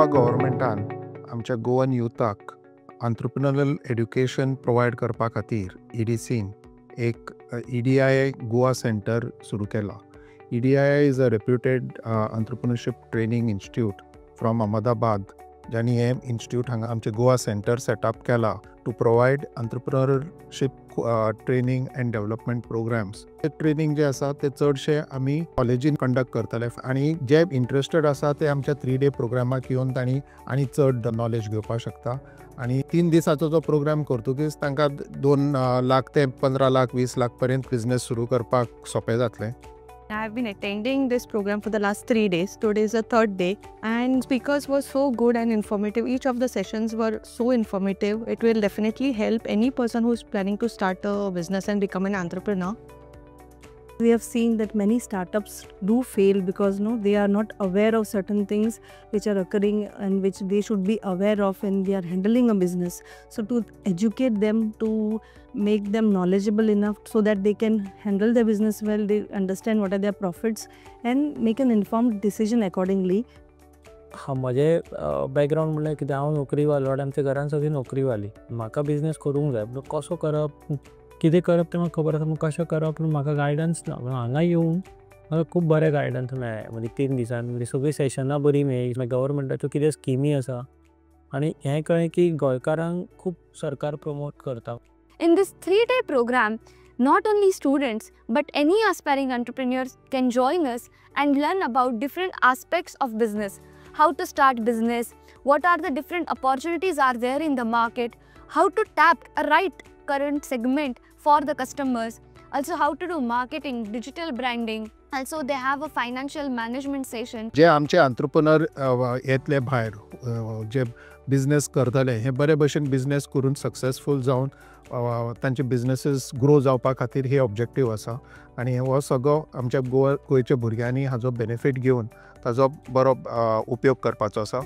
गोवा गव्हर्मेंटान आमच्या Goan युथाक एंटरप्रेन्युरियल education provide करपा खातीर EDCन एक EDI गोवा सेंटर सुरू केला. EDI is a reputed entrepreneurship training institute from Ahmedabad, ज्यांनी हे इन्स्टिट्यूट हांगा आमचे गोवा सेंटर सेटअप केला to provide entrepreneurship training and development programs. ते ट्रेनिंग जे आसा ते चडशे आमी कॉलेजीन कंडक्ट करतले आणि जे इंटरेस्टेड आसा ते आमच्या 3 डे प्रोग्रामाक येवन तांणी आनी चड नॉलेज घेवपाक शकता. आणि 3 दिसाचो जो प्रोग्राम करतकीच तांकां 2 लाख ते 15 लाख 20 लाख पर्यंत बिझनेस सुरू करपाक सोपें जातलें. I have been attending this program for the last 3 days. Today is the 3rd day and speakers were so good and informative. Each of the sessions were so informative. It will definitely help any person who is planning to start a business and become an entrepreneur. We have seen that many startups do fail because they are not aware of certain things which are occurring and which they should be aware of when they are handling a business. So to educate them, to make them knowledgeable enough so that they can handle their business well, they understand what are their profits and make an informed decision accordingly. म्हजे background म्हणल्यार कितें, हांव नोकरी वालो आनी आमच्या घरान सगळीं नोकरी वाली. म्हाका बिझनेस करूंक जाय, पूण कसो करप, कितें करप तें म्हाका खबर आसा, पूण कशें करप पूण म्हाका गायडन्स ना. हांगा येवन म्हाका खूब बरें गायडन्स मेळ्ळें. म्हणजे 3 दिसान म्हणजे सगळीं सेशनां बरीं मेळ्ळीं. गव्हर्मेंटाच्यो कितें स्किमी आसा आनी हें कळ्ळें की गोंयकारांक खूब सरकार प्रमोट करता. In this 3-day program, not only students but any aspiring entrepreneurs can join us and learn about different aspects of business. How to start business, what are the different opportunities are there in the market, how to tap a right current segment for the customers, also how to do marketing, digital branding. Also they have a financial management session. जे आमचे entrepreneur येतले भायर जे business करतले, हे बरे भशेन business करून successful जावन तांचे businesses grow जावपा खातीर हे ऑब्जेक्टीव आसा. आनी हो सगळो आमच्या गोंयच्या भुरग्यांनी हाजो बेनिफीट घेवन ताजो बरो उपयोग करपाचो आसा.